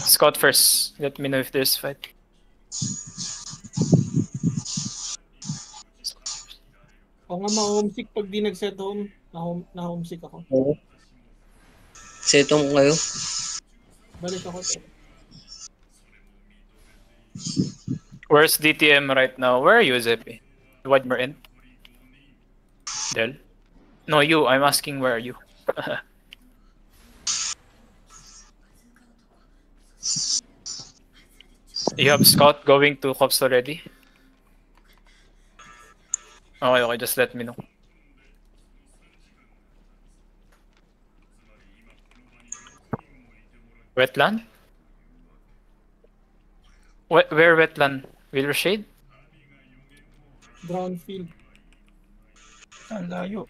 Scout first. Let me know if there's fight. Ako nga ma-homesick pag di nag-set home. Na-homesick ako. Oo. Set home kayo. Balik ako. Where's DTM right now? Where are you, Zepi? Widmer in? Del? No, you. I'm asking where are you? You have scout going to Cops already? Okay, just let me know. Wetland? Where wetland? Willow Shade? Brownfield. Ang layo.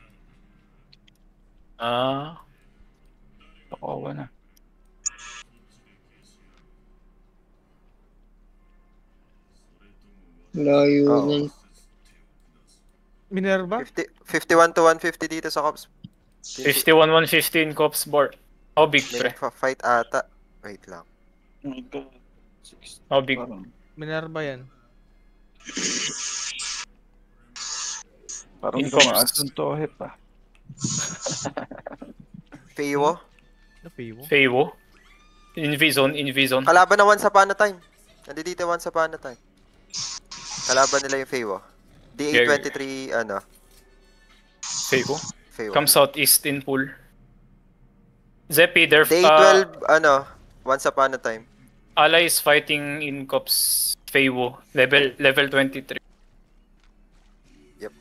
Pakawa na. Layo Oo. nun. Minerva? 51 to 150 dito sa Cops. 51-115 Cops board. How big, pre? Fight ata. Wait lang. Oh my God. How big? Minerva yan. Parang In tumaas Cops. yung tohe pa. Feiwo. Napiwo. Feiwo? In V-zone. Kalaban na once upon a time. Nandito once upon a time. Kalaban nila yung Feiwo. DA23, ano? Feiwo? Feiwo. Come southeast in pool. Zepi, they're DA12, ano? Once upon a time. allies fighting in Cops Feiwo. Level 23. Yep.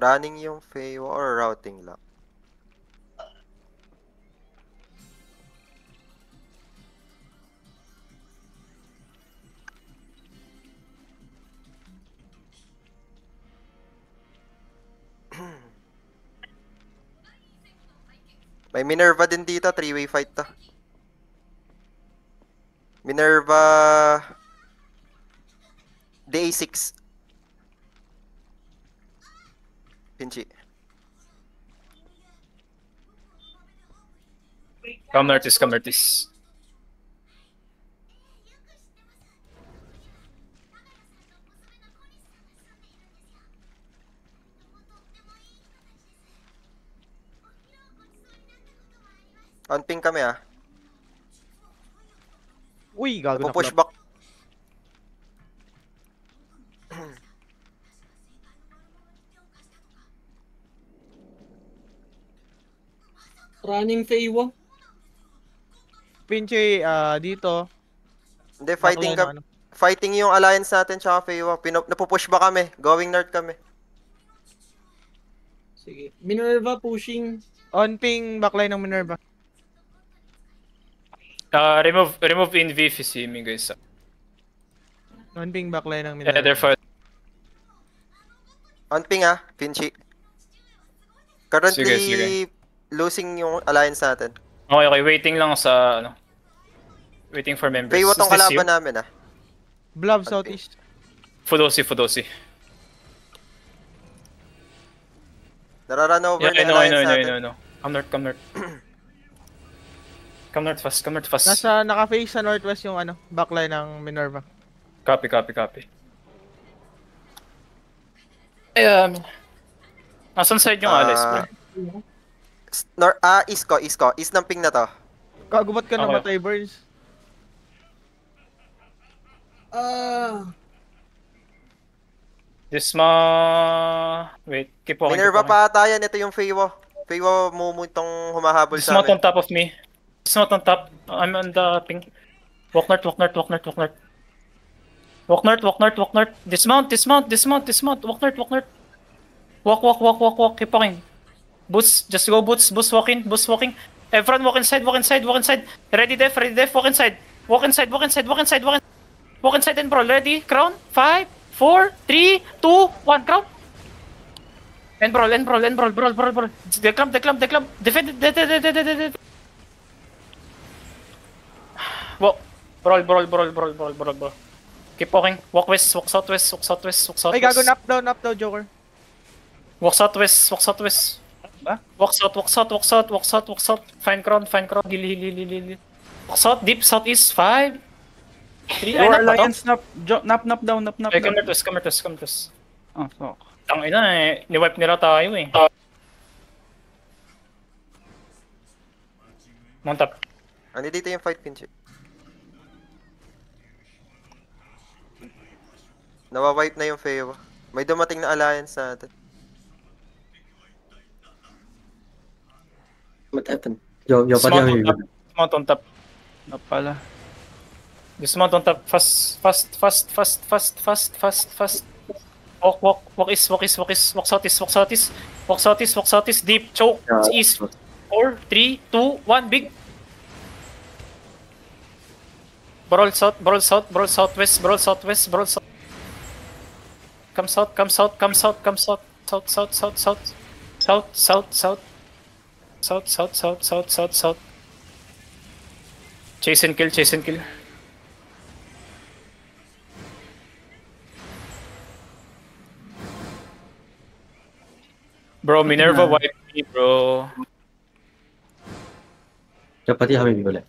Running yung Feiwo or routing lang? May Minerva din dito, 3-way fight to. Minerva DA6. Pinchi. Come notice. On ping kami ah. Uy, gago na Push flop. back. Running Feiwo. Pinche, dito. Hindi, fighting Backline, ka. Fighting yung alliance natin tsaka Feiwa. Napupush ba kami? Going north kami. Sige. Minerva pushing. On ping backline ng Minerva. Remove in V if you see me, guys. On ping backline ng Yeah, Minerva. they're fighting. On ping ah, Pinchi. Currently, Sige. losing yung alliance natin. Okay, waiting lang sa ano. Waiting for members. Feiwa tong Is this you? kalaban namin ah. Blob southeast. Fudosi. Nararun over Yeah, na I alliance natin. know. Come north. Come north fast. Nasa naka-face sa northwest yung ano, backline ng Minerva. Copy. Nasaan side yung allies, bro? East ko. East ng ping na to. Kagubat ka Okay. namatay, Burns. Wait, keep walking. Minerva pa ata yan. Ito yung Feiwa. Feiwa mumutong humahabol sa Dismount on amin. top of me. Dismount on top. I'm on the ping. Walk north. Walk north. Dismount. Walk north. Walk. Keep walking. Boots, just go boots. Boots walking. Everyone walk inside. Ready def. Walk inside and brawl. Ready? Crown. 5, 4, 3, 2, 1. Crown. And brawl. Brawl. Declamp. Defend. Whoa. Brawl. Keep walking. Walk west, walk southwest, walk southwest, walk Ay, gago, southwest. knock down, Joker. Walk southwest, walk southwest. Ba? Walk south, walk south, walk south, walk south, walk south. Find crown, heal, heal, heal, heal, heal. Walk south, deep, southeast, 5, 3, ay, Your nap ba to? alliance, nap down, nap Okay, come down. here, come here, come here. Oh, so. Tangina eh, ni-wipe nila tayo eh. Mount up. Ano dito yung fight, Pinchi? Nawa-wipe na yung Feywa. May dumating na alliance natin. What happened? Yo, pati Dismount kami on top. Dismount on top. Na pala. Dismount on top. Fast. Walk east, walk southeast, walk southeast, deep, choke, east. 4, 3, 2, 1, big. Brawl southwest. Come south. South. Chase and kill. Bro, Minerva wipe me, bro. Yo, pati how many people left?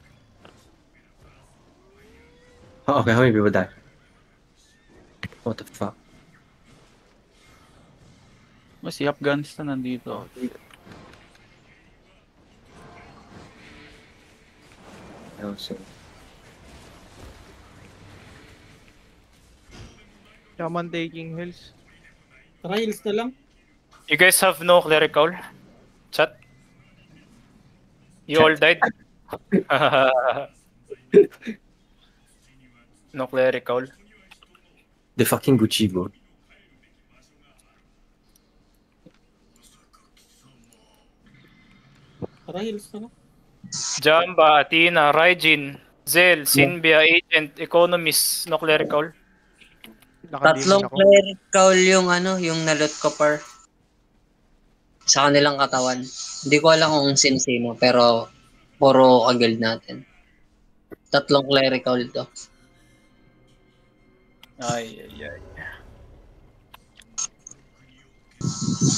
Oh, okay, how many people died? What the fuck? Mas si Afghanistan nandito. Also, Shaman taking hills. Tara, heals na lang. You guys have no clerical? Chat? You all died? No clerical. the fucking Gucci, bro. Tara, heals na lang. Jamba, Athena, Raijin, Zel, Sinbia, Agent, Economist, no clerical. Tatlong clerical yung yung nalot ko par sa kanilang katawan. Hindi ko alam kung sino, pero puro kagald natin. Tatlong clerical to. Ay.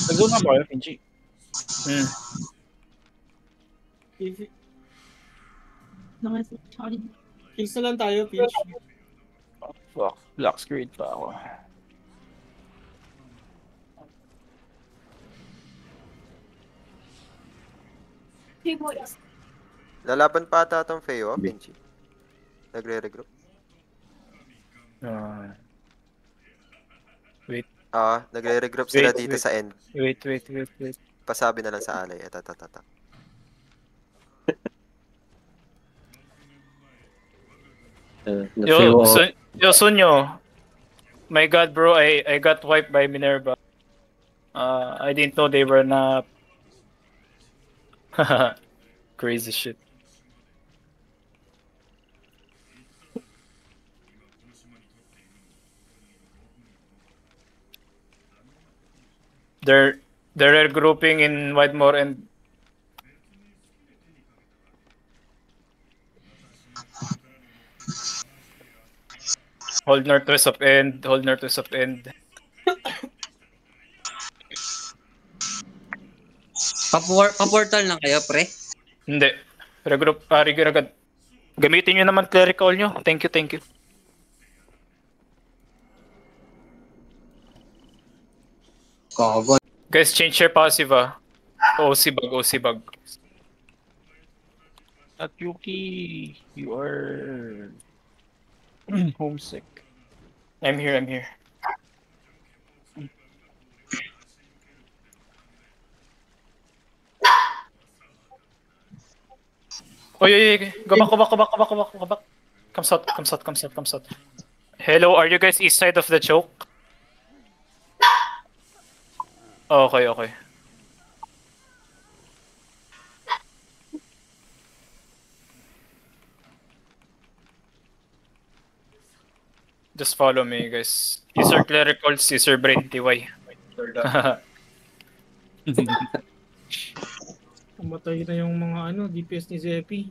Nag-go na ba kayo, Pinchi? Heals na lang tayo, Pinch. Fuck, black screen pa ako. Lalaban pa ata itong Feywa, Pinchi. Nagre-regroup. Wait. Nagre-regroup sila Wait, dito wait. sa end. Wait. Pasabi na lang sa alay. Eto. Yo, Sunyo. My God, bro, I got wiped by Minerva. I didn't know they were not. Crazy shit. They're regrouping in Widemore and hold northwest of end. Pa-portal lang kayo, pre. Hindi. Regroup, agad. Gamitin nyo naman clerical nyo. Thank you. Gago. Guys, change your passive OC bug. At Yuki, you are homesick. I'm here. Oy. Go back. Come south. Hello, are you guys east side of the choke? Okay. Just follow me, guys. These are clericals, these are brain TY. Pumatay na yung mga DPS ni Zepi.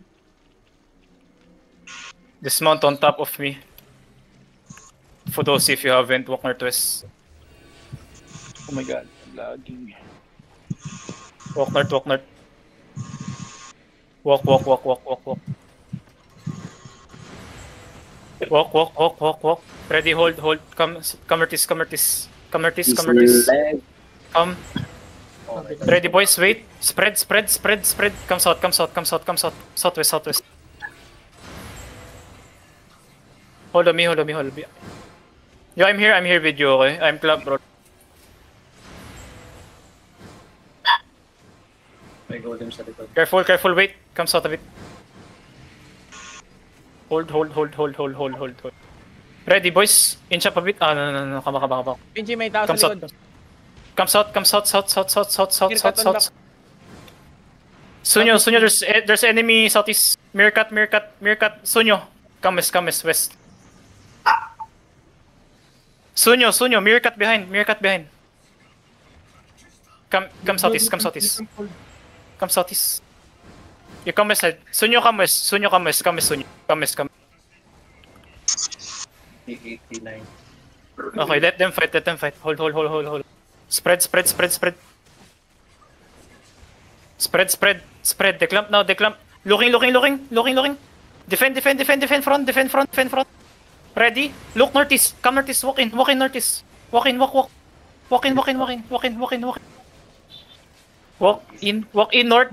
Dismount on top of me. For those if you haven't, walk northwest. Oh my god, I'm lagging. Walk north, walk north. Walk, walk, walk, walk, walk, walk. Walk, walk, walk, walk, walk. Ready, hold, hold. Come, Artis, come, Artis. Come, Artis, come, Artis. Come. Ready, boys, wait. Spread, spread, spread, spread. Come south, come south, come south, come south. Southwest, southwest. Hold on me, hold on me, hold on me. Yeah, I'm here with you, okay? I'm club, bro. Careful, careful, wait. Come south of it. Hold, hold, hold, hold, hold, hold, hold, hold. Ready, boys? Inch up a bit. Ah, no. Come back. Pinchi, may tao sa Come south. likod. Come south, come south, south, south, south, south, south, Here, south, cut on south. Sunyo, there's enemy southeast. Meerkat. Sunyo. Come west. Sunyo, Meerkat behind. Come southeast. Come southeast. You come west side. Sunyo come west. Sunyo. Come west. Okay, let them fight. Hold. Spread. Spread. Declump now. Looking. Defend front. Ready? Look northeast. Come northeast. Walk in northeast. Walk in. Walk in north.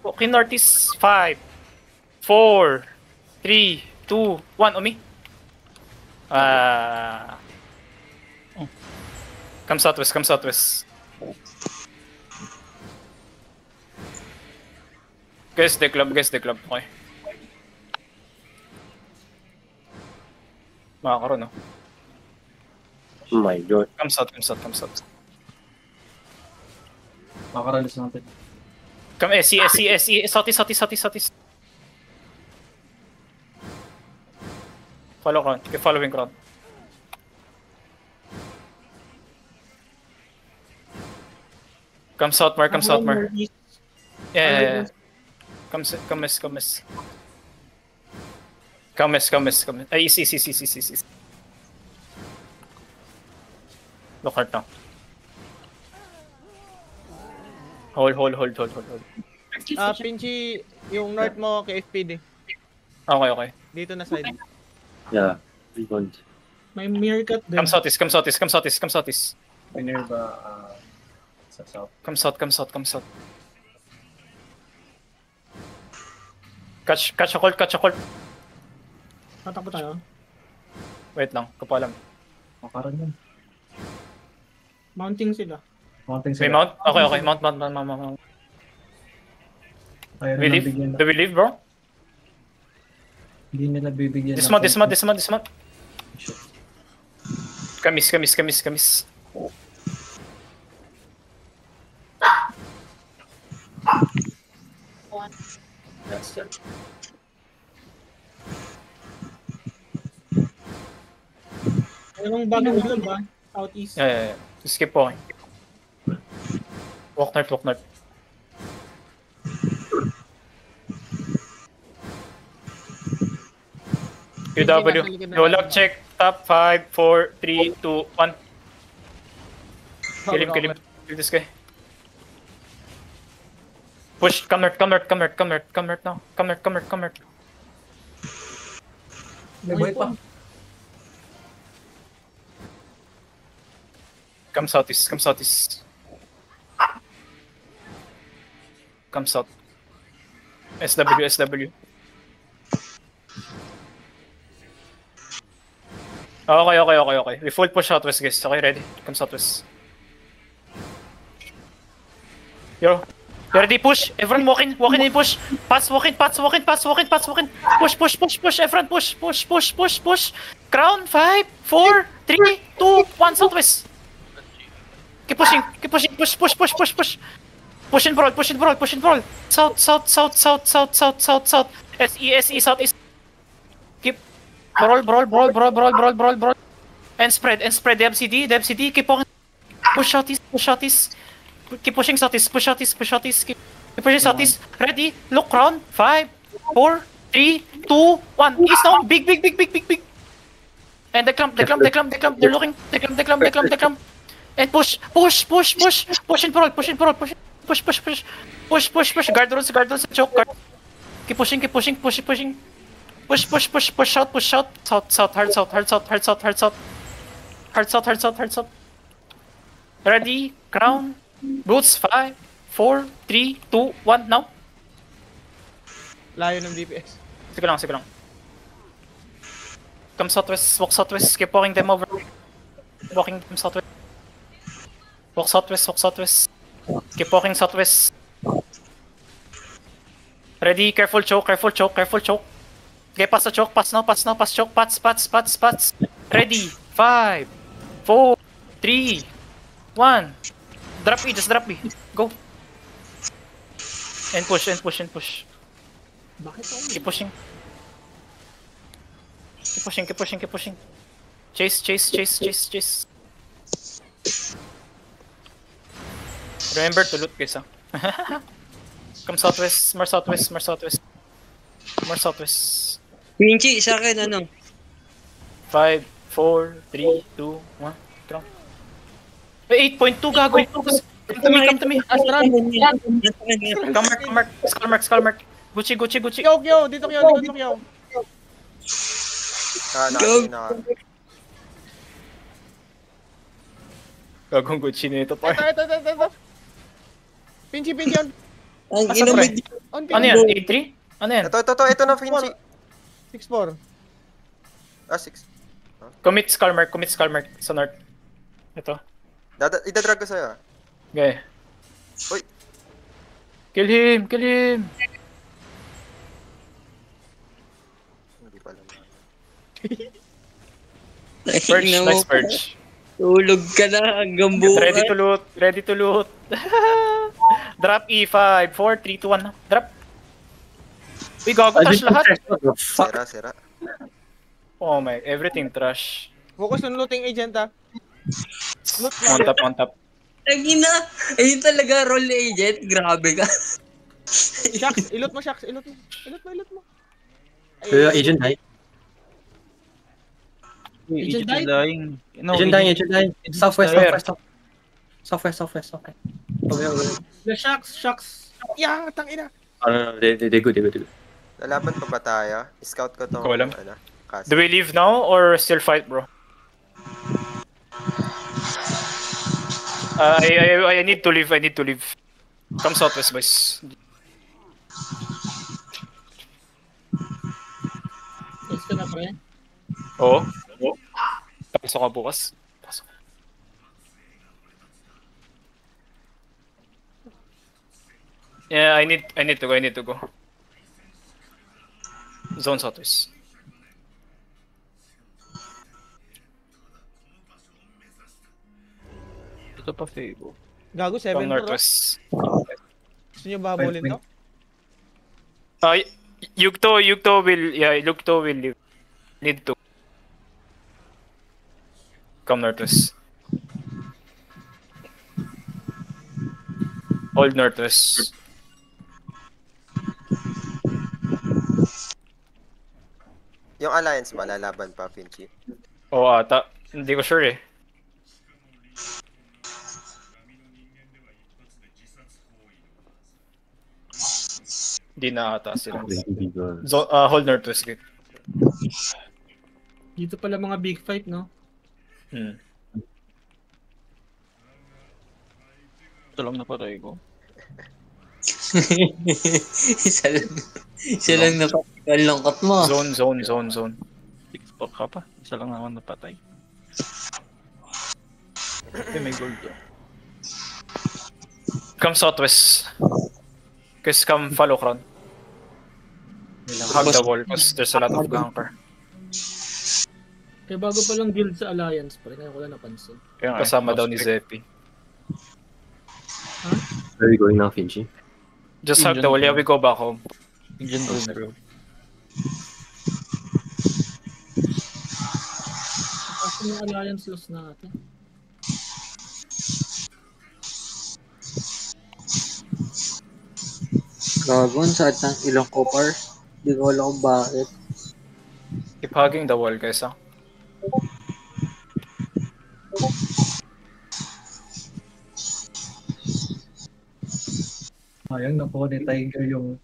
Walk in northeast. 5, 4, 3, 2, 1. On me. Come southwest. Guess the club. Okay. Makakaroon, no? Oh my god. Come south. Makakaralis natin. Come SE. Southeast. Follow crowd. Keep following crowd. Come south more. Yeah. Come west. Ay, easy. Look hard now. Hold. Pinchi, yung north mo kay FPD. Okay. Dito na side. Yeah. Rebound. May Meerkat din. Come southeast. Minerva, sa south. Come south. Catch a colt. Tatakbo tayo. Wait lang, kapalam. Makaran yan. Mounting sila. Mounting May sila. mount? Okay. Mount. Ayaw We nilang leave? bigyan Do we leave, bro? Hindi nila bibigyan Dismount. Shit. Kamis. That's it. Mayroong bagong club ba? Southeast. Yeah. Just keep walking. Walk north. QW. Yo, lock check. Top 5, 4, 3, 2, 1. Kill him. Kill this guy. Push. Come north now. Come north. May buhay pa. Come southeast. Come south. SW. Okay. We full push southwest, guys. Okay, ready? Come southwest. Yo. You ready? Push. Everyone walk in and push. Pass, walk in. Push. Everyone push. Crown. 5, 4, 3, 2, 1. Southwest. Keep pushing. Push. Push and brawl. South. SE, southeast. Keep. Brawl. And spread. The MCD. Keep on. Push southeast. Keep pushing southeast. Keep pushing southeast. Ready? Look round. 5, 4, 3, 2, 1. East now. Big. And they clamp. They're looking. They clamp. And push. Push in front. Push. Guard rules, choke. Guard. Keep pushing. Push out. South. Hard south. Ready, crown, boots, 5, 4, 3, 2, 1, now. Layo ng DPS. Sige lang. Come southwest, walk southwest, keep walking them over. Walking them southwest. Walk southwest. Keep walking southwest. Ready, careful choke. Okay, pass the choke, pass choke, pats. Ready, 5, 4, 3, 1. Just drop me. Go. And push. Bakit ako? Keep pushing. Chase. Remember to loot, guys. Come southwest, more southwest. Pinchy, sa akin, ano? 5, 4, 3, 2, 1. Strong. 8.2, gago. Come to me. Astral. Skull mark. Gucci. Kyo. Dito Kyo. Nakatingin. Gagong Gucci nito, par. Ito. Pinchy on. Ang Asa inamid. On Ano yan? 8-3? Ano yan? Ito na, Finchi. 6-4. 6. Commit skull mark sa north. Ito. Idadrag ko sa'yo. Okay. Uy. Kill him! Hindi pala. Purge, nice purge. Tulog ka na hanggang bukas. Ready to loot. Drop E5, 4, 3, 2, 1. Drop. Uy, gago, trash lahat. Sira. Oh my, everything trash. Focus on looting agent ha. Loot On top. Tagina. Ayun talaga, roll agent. Grabe ka. Shax, ilot mo. Ilot mo. Agent die. Agent died? dying. No, Agent dying. Southwest. Okay. The shocks. Yeah, tangina. No, they good. Lalaban pa ba tayo? Scout ko tong, Ko alam. cast. Do we leave now or still fight, bro? I need to leave. Come southwest, boys. Yes ka na, pre. Oo. Pasok ka bukas. Yeah, I need to go. Zone southwest. Ito pa favor. Gago, 7 From pro. northwest. Gusto nyo bahabulin to? Yugto will leave. Need to. Come northwest. Hold northwest. Yung alliance ba, lalaban pa, Finchi? Oo ata. Hindi ko sure eh. Hindi na ata sila. Hold northwest gate. Dito pala mga big fight, no? Ito lang napatay ko. Isa lang napakal lungkot mo. Zone. 6-4 ka pa. Isa lang naman napatay. May gold to. Come southwest. Cause come follow crown. Hug the wall cause there's a lot of ganker. Kaya bago pa lang guild sa Alliance, pre. Ngayon ko lang napansin. Kaya nga, Kasama daw ni Zeppy. Where are we going now, Finchi? Just hug the wall, yeah, we go back home. Agent bro. Kasi yung Alliance loss natin. Gagon, sa atang ilong copper. Di ko alam kung bakit. Keep hugging the wall, guys, ah. Ayun, nakuha ni Tiger yung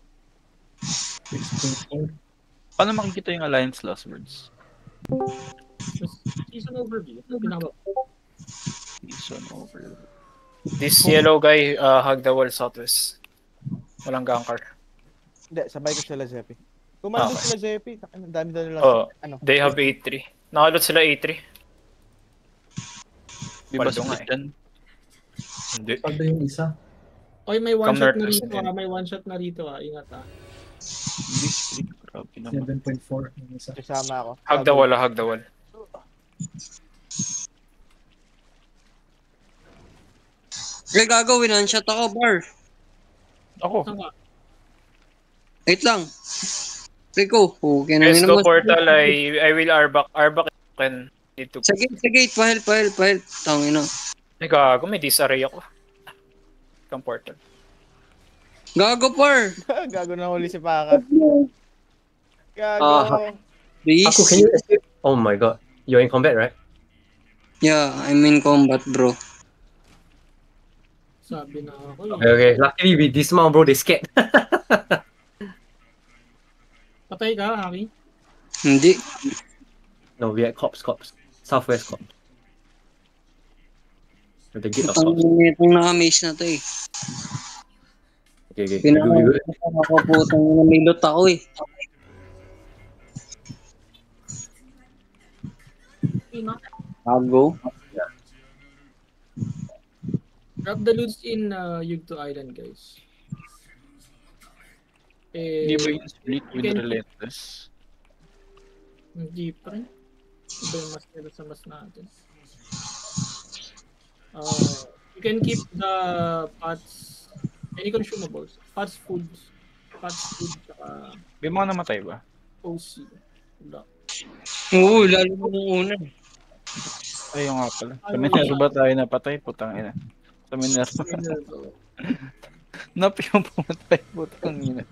6.4. Paano makikita yung Alliance Lost Words? Season overview. Pinaka Season over. This yellow guy, hug the wall southwest. Walang gankar. Hindi, sabay ko sila Zepi. Kumando Okay. sila Zepi. Ang dami daw nila. Oh, Ano? they have A3. Nakalot sila A3. Di ba Paldo nga split yan? Hindi. Pagdo yung isa. Oy, may one Come shot north na west rito din. May one shot na rito Ingat Hindi split. Grabe naman. 7.4 yung isa. Kasama ako. Hug the wall, hug the wall. Eh, gagawin, one-shot ako, bar. Ako. Saan ka? Wait lang. Rico, okay na Let's yun go naman. portal. I will Arbak. Arbak can need to. Sa gate, pahel. Tangina. Ay, gago, may disarray ako. Kang portal. Gago, par. Gago na huli si Paka. Gago. Please. Aku, can you escape? Oh my god. You're in combat, right? Yeah, I'm in combat, bro. Sabi na ako. Okay. Luckily, we dismount, bro. They scared. Patay ka, Haki? Hindi. No, we had cops. Southwest cops. At the gate of Itong cops. naka-maze na to eh. Okay. Pinaka ako putang namilot ako eh. Bago. Drop the loots in Yugto Island, guys. Hindi ba yung split with Again. Relentless? Hindi pa rin. Iba yung mas nila sa mas natin. You can keep the pots, any consumables, pots food, saka May mga namatay ba? OC. Wala. Oo, lalo mo nung una. Ayun nga pala. Sa Minerva ba tayo napatay? Putang ina. Sa Minerva. Nap yung pumatay. Putang ina.